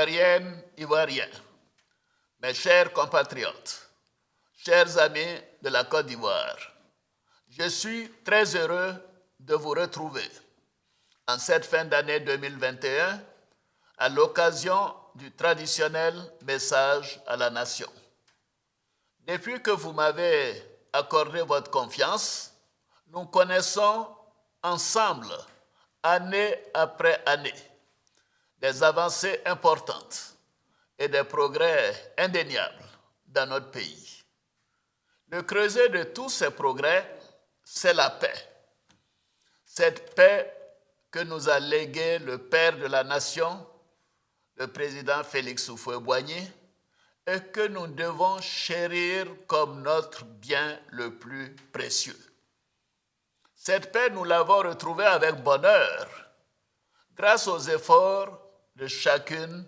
Ivoiriennes, Ivoiriens, mes chers compatriotes, chers amis de la Côte d'Ivoire, je suis très heureux de vous retrouver en cette fin d'année 2021 à l'occasion du traditionnel message à la nation. Depuis que vous m'avez accordé votre confiance, nous connaissons ensemble, année après année, des avancées importantes et des progrès indéniables dans notre pays. Le creuset de tous ces progrès, c'est la paix. Cette paix que nous a léguée le père de la nation, le président Félix Houphouët-Boigny, et que nous devons chérir comme notre bien le plus précieux. Cette paix, nous l'avons retrouvée avec bonheur, grâce aux efforts de chacune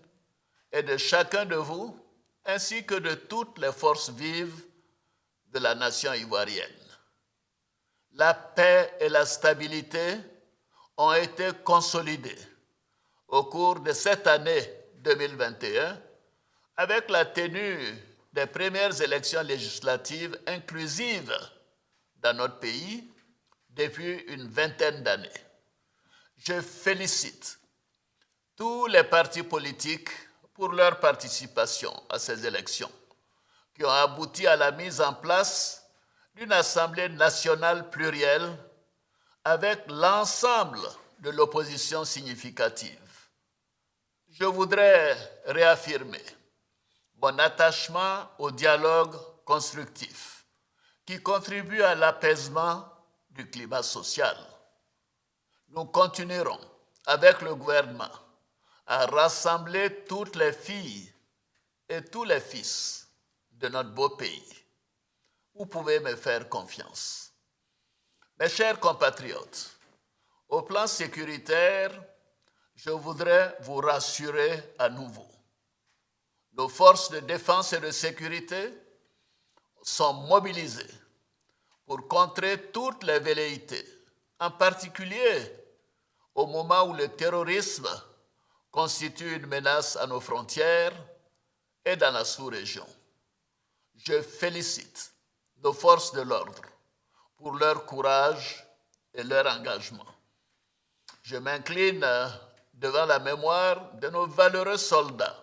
et de chacun de vous, ainsi que de toutes les forces vives de la nation ivoirienne. La paix et la stabilité ont été consolidées au cours de cette année 2021 avec la tenue des premières élections législatives inclusives dans notre pays depuis une vingtaine d'années. Je félicite tous les partis politiques pour leur participation à ces élections, qui ont abouti à la mise en place d'une Assemblée nationale plurielle avec l'ensemble de l'opposition significative. Je voudrais réaffirmer mon attachement au dialogue constructif qui contribue à l'apaisement du climat social. Nous continuerons avec le gouvernement à rassembler toutes les filles et tous les fils de notre beau pays. Vous pouvez me faire confiance. Mes chers compatriotes, au plan sécuritaire, je voudrais vous rassurer à nouveau. Nos forces de défense et de sécurité sont mobilisées pour contrer toutes les velléités, en particulier au moment où le terrorisme constitue une menace à nos frontières et dans la sous-région. Je félicite nos forces de l'ordre pour leur courage et leur engagement. Je m'incline devant la mémoire de nos valeureux soldats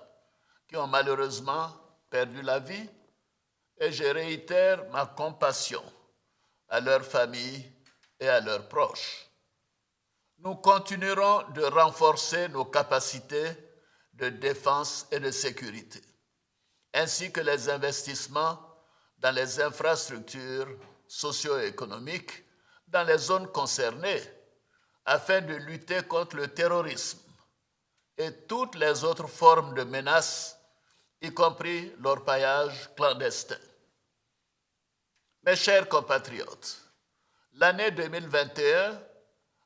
qui ont malheureusement perdu la vie et je réitère ma compassion à leurs familles et à leurs proches. Nous continuerons de renforcer nos capacités de défense et de sécurité, ainsi que les investissements dans les infrastructures socio-économiques dans les zones concernées, afin de lutter contre le terrorisme et toutes les autres formes de menaces, y compris l'orpaillage clandestin. Mes chers compatriotes, l'année 2021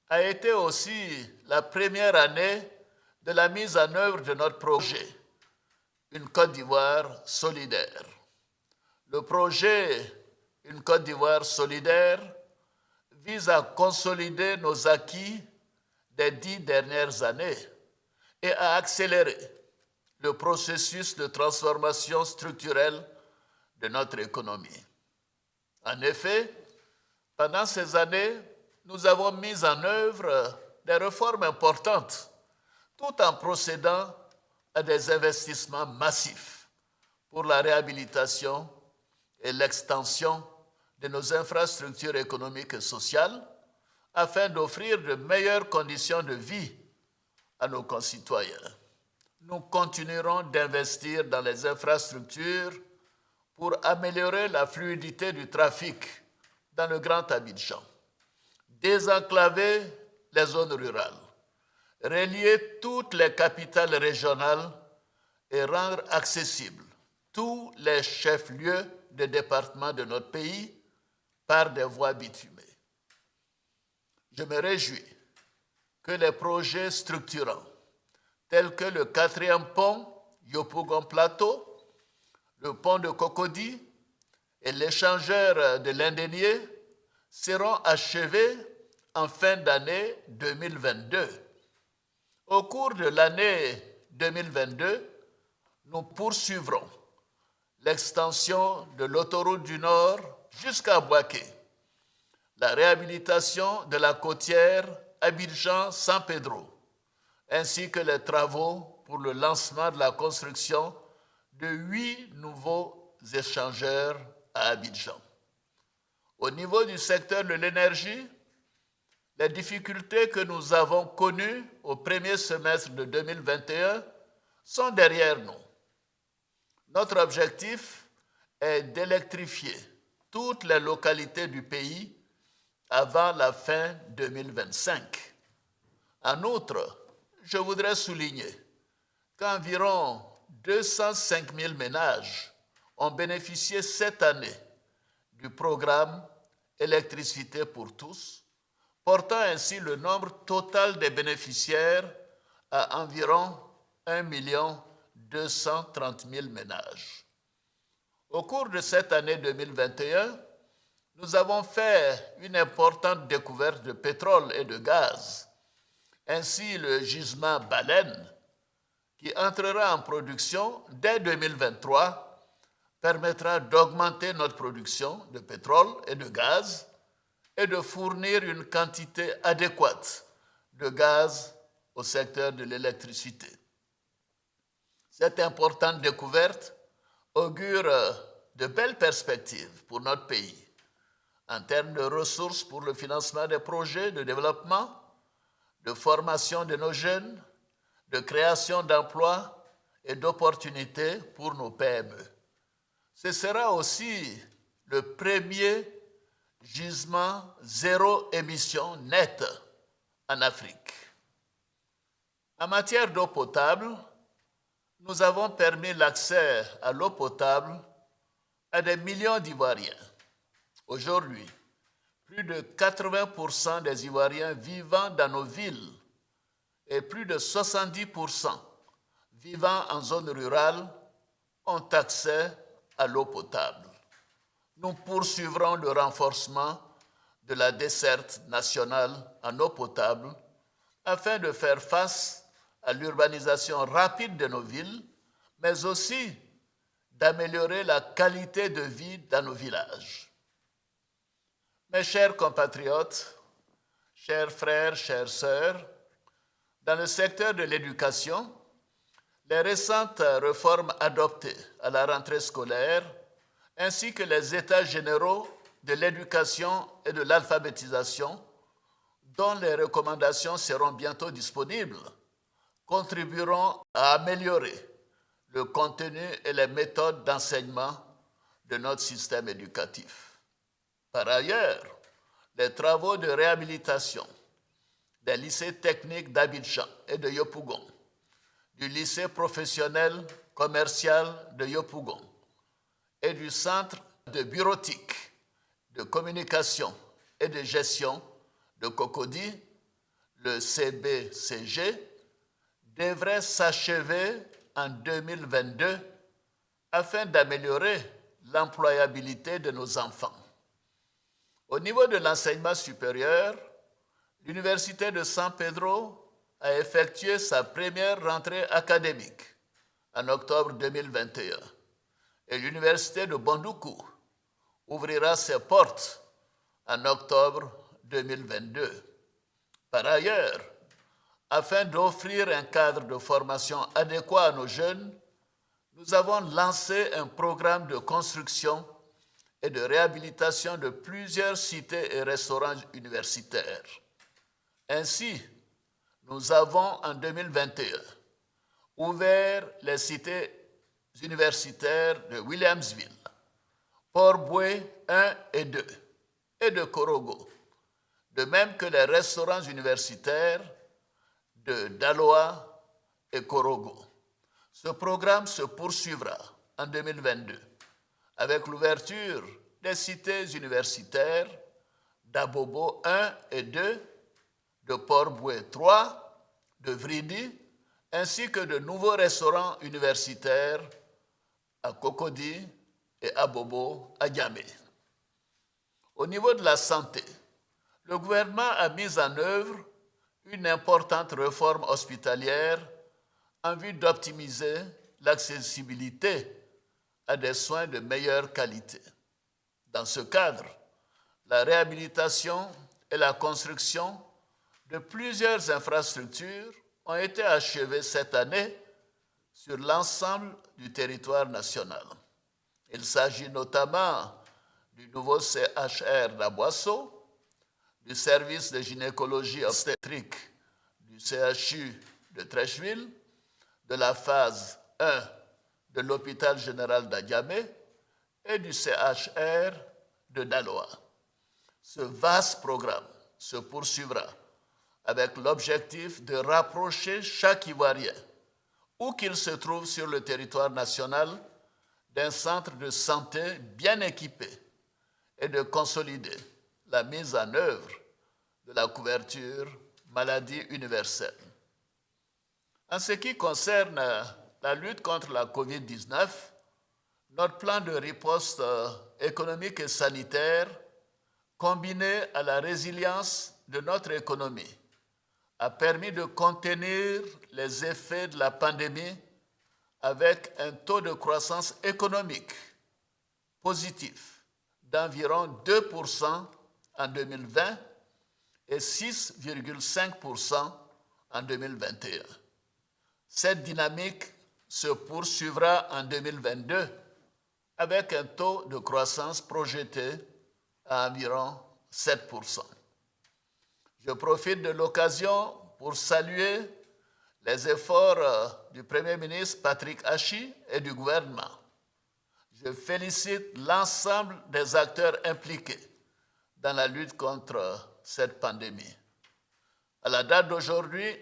a été aussi la première année de la mise en œuvre de notre projet, une Côte d'Ivoire solidaire. Le projet Une Côte d'Ivoire solidaire vise à consolider nos acquis des 10 dernières années et à accélérer le processus de transformation structurelle de notre économie. En effet, pendant ces années, nous avons mis en œuvre des réformes importantes, tout en procédant à des investissements massifs pour la réhabilitation et l'extension de nos infrastructures économiques et sociales afin d'offrir de meilleures conditions de vie à nos concitoyens. Nous continuerons d'investir dans les infrastructures pour améliorer la fluidité du trafic dans le Grand Abidjan, désenclaver les zones rurales, relier toutes les capitales régionales et rendre accessibles tous les chefs-lieux de département de notre pays par des voies bitumées. Je me réjouis que les projets structurants tels que le 4e pont Yopougon Plateau, le pont de Cocody et l'échangeur de l'Indénié seront achevés en fin d'année 2022. Au cours de l'année 2022, nous poursuivrons l'extension de l'autoroute du Nord jusqu'à Bouaké, la réhabilitation de la côtière Abidjan-San Pedro, ainsi que les travaux pour le lancement de la construction de 8 nouveaux échangeurs à Abidjan. Au niveau du secteur de l'énergie, les difficultés que nous avons connues au premier semestre de 2021 sont derrière nous. Notre objectif est d'électrifier toutes les localités du pays avant la fin 2025. En outre, je voudrais souligner qu'environ 205 000 ménages ont bénéficié cette année du programme Électricité pour tous, portant ainsi le nombre total des bénéficiaires à environ 1 230 000 ménages. Au cours de cette année 2021, nous avons fait une importante découverte de pétrole et de gaz. Ainsi, le gisement Baleine, qui entrera en production dès 2023, permettra d'augmenter notre production de pétrole et de gaz et de fournir une quantité adéquate de gaz au secteur de l'électricité. Cette importante découverte augure de belles perspectives pour notre pays en termes de ressources pour le financement des projets de développement, de formation de nos jeunes, de création d'emplois et d'opportunités pour nos PME. Ce sera aussi le premier gisement zéro émission nette en Afrique. En matière d'eau potable, nous avons permis l'accès à l'eau potable à des millions d'Ivoiriens. Aujourd'hui, plus de 80% des Ivoiriens vivant dans nos villes et plus de 70% vivant en zone rurale ont accès à l'eau potable. Nous poursuivrons le renforcement de la desserte nationale en eau potable afin de faire face à l'urbanisation rapide de nos villes, mais aussi d'améliorer la qualité de vie dans nos villages. Mes chers compatriotes, chers frères, chères sœurs, dans le secteur de l'éducation, les récentes réformes adoptées à la rentrée scolaire, ainsi que les états généraux de l'éducation et de l'alphabétisation, dont les recommandations seront bientôt disponibles, contribueront à améliorer le contenu et les méthodes d'enseignement de notre système éducatif. Par ailleurs, les travaux de réhabilitation des lycées techniques d'Abidjan et de Yopougon, du lycée professionnel commercial de Yopougon et du centre de bureautique, de communication et de gestion de Cocody, le CBCG, devrait s'achever en 2022 afin d'améliorer l'employabilité de nos enfants. Au niveau de l'enseignement supérieur, l'Université de San Pedro a effectué sa première rentrée académique en octobre 2021 et l'Université de Bondoukou ouvrira ses portes en octobre 2022. Par ailleurs, afin d'offrir un cadre de formation adéquat à nos jeunes, nous avons lancé un programme de construction et de réhabilitation de plusieurs cités et restaurants universitaires. Ainsi, nous avons en 2021 ouvert les cités universitaires de Williamsville, Port-Boué 1 et 2 et de Korogo, de même que les restaurants universitaires de Daloa et Korogo. Ce programme se poursuivra en 2022 avec l'ouverture des cités universitaires d'Abobo 1 et 2, de Port-Boué 3, de Vridi, ainsi que de nouveaux restaurants universitaires à Cocody et Abobo à Niamey. Au niveau de la santé, le gouvernement a mis en œuvre une importante réforme hospitalière en vue d'optimiser l'accessibilité à des soins de meilleure qualité. Dans ce cadre, la réhabilitation et la construction de plusieurs infrastructures ont été achevées cette année sur l'ensemble du territoire national. Il s'agit notamment du nouveau CHR d'Aboisseau, du service de gynécologie obstétrique du CHU de Treichville, de la phase 1 de l'hôpital général d'Adiamé et du CHR de Daloa. Ce vaste programme se poursuivra avec l'objectif de rapprocher chaque Ivoirien, où qu'il se trouve sur le territoire national, d'un centre de santé bien équipé et de consolider la mise en œuvre de la couverture maladie universelle. En ce qui concerne la lutte contre la COVID-19, notre plan de riposte économique et sanitaire, combiné à la résilience de notre économie, a permis de contenir les effets de la pandémie avec un taux de croissance économique positif d'environ 2% en 2020 et 6,5% en 2021. Cette dynamique se poursuivra en 2022 avec un taux de croissance projeté à environ 7%. Je profite de l'occasion pour saluer les efforts du Premier ministre Patrick Achi et du gouvernement. Je félicite l'ensemble des acteurs impliqués dans la lutte contre cette pandémie. À la date d'aujourd'hui,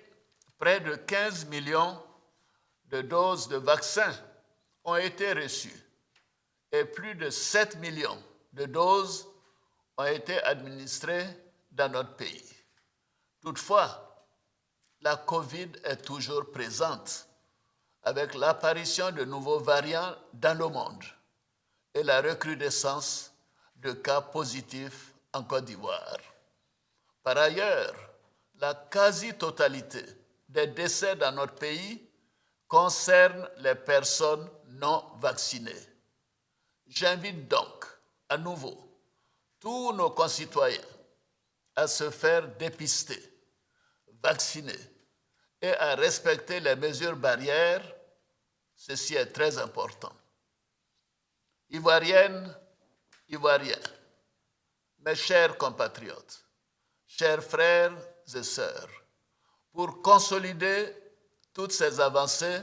près de 15 millions de doses de vaccins ont été reçues et plus de 7 millions de doses ont été administrées dans notre pays. Toutefois, la COVID est toujours présente avec l'apparition de nouveaux variants dans le monde et la recrudescence de cas positifs en Côte d'Ivoire. Par ailleurs, la quasi-totalité des décès dans notre pays concerne les personnes non vaccinées. J'invite donc à nouveau tous nos concitoyens à se faire dépister, vacciner et à respecter les mesures barrières. Ceci est très important. Ivoiriennes, Ivoiriens, mes chers compatriotes, chers frères et sœurs, pour consolider toutes ces avancées,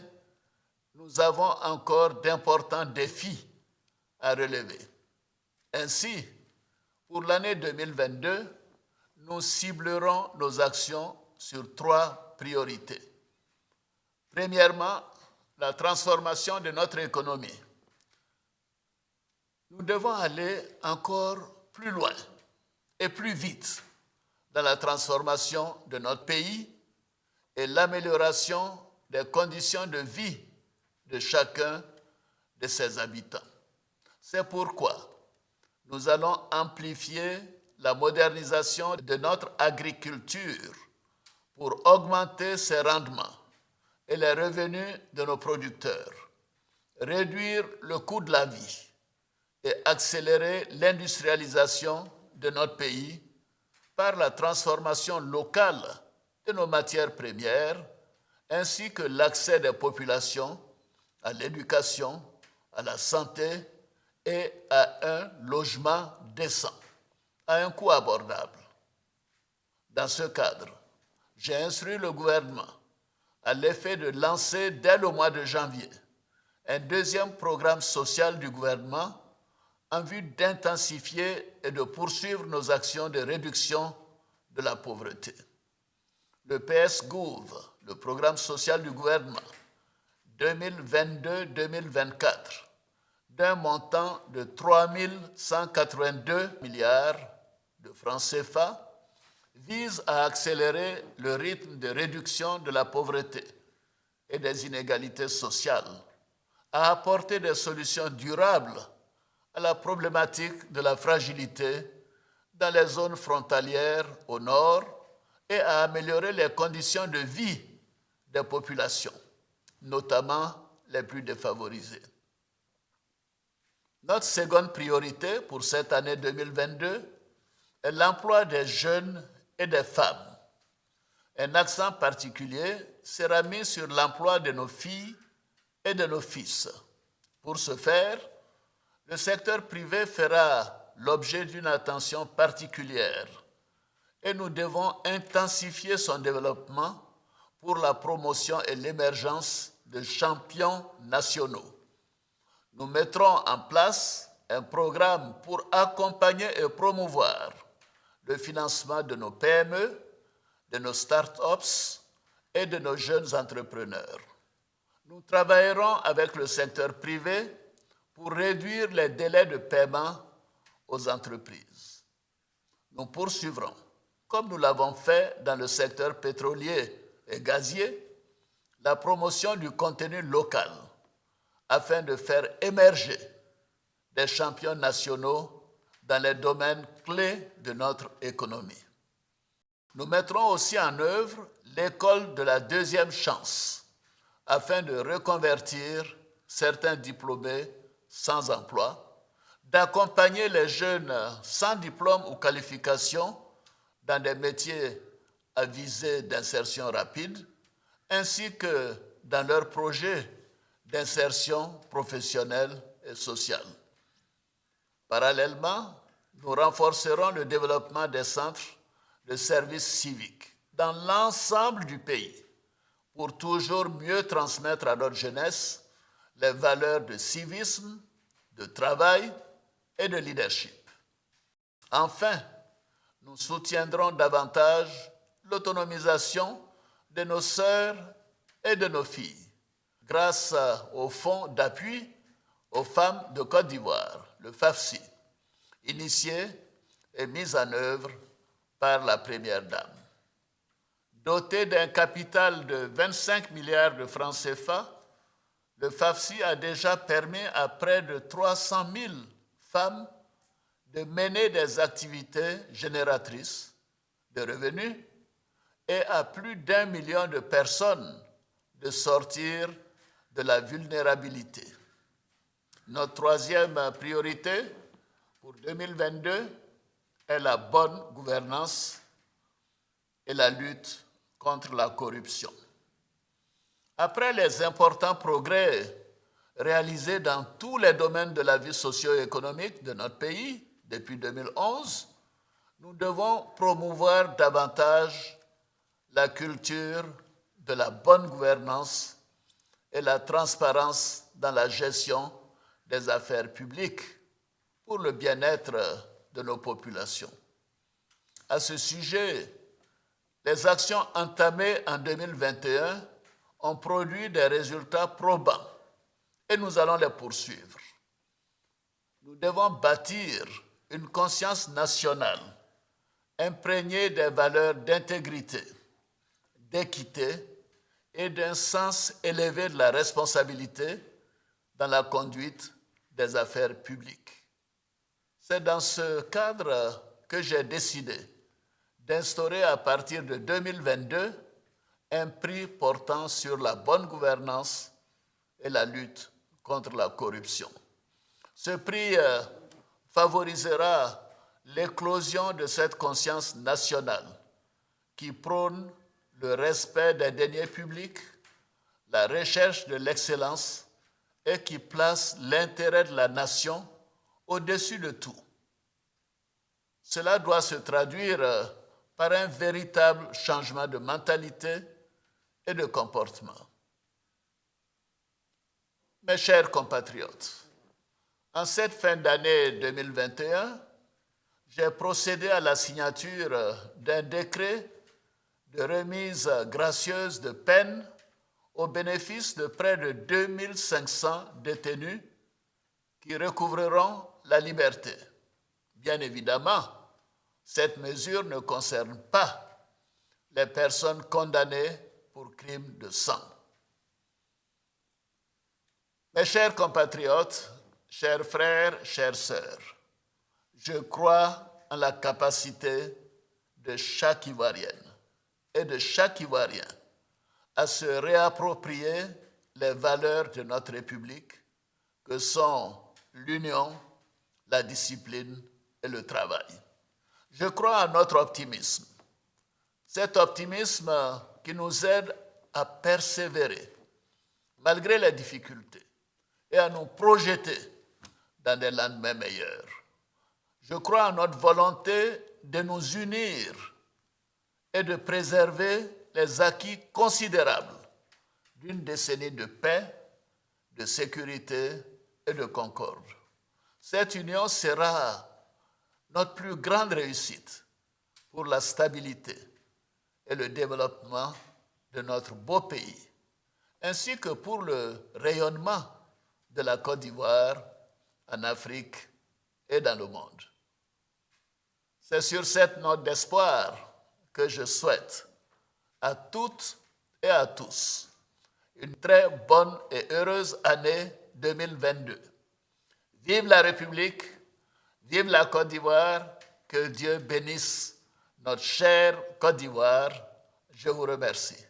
nous avons encore d'importants défis à relever. Ainsi, pour l'année 2022, nous ciblerons nos actions sur 3 priorités. Premièrement, la transformation de notre économie. Nous devons aller encore plus loin et plus vite dans la transformation de notre pays et l'amélioration des conditions de vie de chacun de ses habitants. C'est pourquoi nous allons amplifier la modernisation de notre agriculture pour augmenter ses rendements et les revenus de nos producteurs, réduire le coût de la vie et accélérer l'industrialisation de notre pays par la transformation locale de nos matières premières, ainsi que l'accès des populations à l'éducation, à la santé et à un logement décent, à un coût abordable. Dans ce cadre, j'ai instruit le gouvernement à l'effet de lancer dès le mois de janvier un deuxième programme social du gouvernement en vue d'intensifier et de poursuivre nos actions de réduction de la pauvreté. Le PS-Gouv, le programme social du gouvernement 2022-2024, d'un montant de 3 182 milliards de francs CFA, vise à accélérer le rythme de réduction de la pauvreté et des inégalités sociales, à apporter des solutions durables à la problématique de la fragilité dans les zones frontalières au nord et à améliorer les conditions de vie des populations, notamment les plus défavorisés. Notre seconde priorité pour cette année 2022 est l'emploi des jeunes et des femmes. Un accent particulier sera mis sur l'emploi de nos filles et de nos fils. Pour ce faire, le secteur privé fera l'objet d'une attention particulière et nous devons intensifier son développement pour la promotion et l'émergence de champions nationaux. Nous mettrons en place un programme pour accompagner et promouvoir le financement de nos PME, de nos start-ups et de nos jeunes entrepreneurs. Nous travaillerons avec le secteur privé pour réduire les délais de paiement aux entreprises. Nous poursuivrons, comme nous l'avons fait dans le secteur pétrolier et gazier, la promotion du contenu local afin de faire émerger des champions nationaux dans les domaines clés de notre économie. Nous mettrons aussi en œuvre l'école de la deuxième chance afin de reconvertir certains diplômés sans emploi, d'accompagner les jeunes sans diplôme ou qualification dans des métiers à visée d'insertion rapide, ainsi que dans leurs projets d'insertion professionnelle et sociale. Parallèlement, nous renforcerons le développement des centres de services civiques dans l'ensemble du pays pour toujours mieux transmettre à notre jeunesse les valeurs de civisme, de travail et de leadership. Enfin, nous soutiendrons davantage l'autonomisation de nos sœurs et de nos filles grâce au Fonds d'appui aux femmes de Côte d'Ivoire, le FAFSI, initié et mis en œuvre par la Première Dame. Doté d'un capital de 25 milliards de francs CFA, le FAFSI a déjà permis à près de 300 000 femmes de mener des activités génératrices de revenus et à plus d'1 million de personnes de sortir de la vulnérabilité. Notre troisième priorité pour 2022 est la bonne gouvernance et la lutte contre la corruption. Après les importants progrès réalisés dans tous les domaines de la vie socio-économique de notre pays depuis 2011, nous devons promouvoir davantage la culture de la bonne gouvernance et la transparence dans la gestion des affaires publiques pour le bien-être de nos populations. À ce sujet, les actions entamées en 2021 ont produit des résultats probants et nous allons les poursuivre. Nous devons bâtir une conscience nationale imprégnée des valeurs d'intégrité, d'équité et d'un sens élevé de la responsabilité dans la conduite des affaires publiques. C'est dans ce cadre que j'ai décidé d'instaurer à partir de 2022 un prix portant sur la bonne gouvernance et la lutte contre la corruption. Ce prix favorisera l'éclosion de cette conscience nationale qui prône le respect des deniers publics, la recherche de l'excellence et qui place l'intérêt de la nation au-dessus de tout. Cela doit se traduire par un véritable changement de mentalité et de comportement. Mes chers compatriotes, en cette fin d'année 2021, j'ai procédé à la signature d'un décret de remise gracieuse de peine au bénéfice de près de 2500 détenus qui recouvreront la liberté. Bien évidemment, cette mesure ne concerne pas les personnes condamnées pour crimes de sang. Mes chers compatriotes, chers frères, chères sœurs, je crois en la capacité de chaque Ivoirienne et de chaque Ivoirien à se réapproprier les valeurs de notre République, que sont l'union, la discipline et le travail. Je crois à notre optimisme. Cet optimisme qui nous aide à persévérer malgré les difficultés et à nous projeter dans des lendemains meilleurs. Je crois à notre volonté de nous unir et de préserver les acquis considérables d'une décennie de paix, de sécurité et de concorde. Cette union sera notre plus grande réussite pour la stabilité et le développement de notre beau pays, ainsi que pour le rayonnement de la Côte d'Ivoire en Afrique et dans le monde. C'est sur cette note d'espoir que je souhaite à toutes et à tous une très bonne et heureuse année 2022. Vive la République, vive la Côte d'Ivoire, que Dieu bénisse notre chère Côte d'Ivoire. Je vous remercie.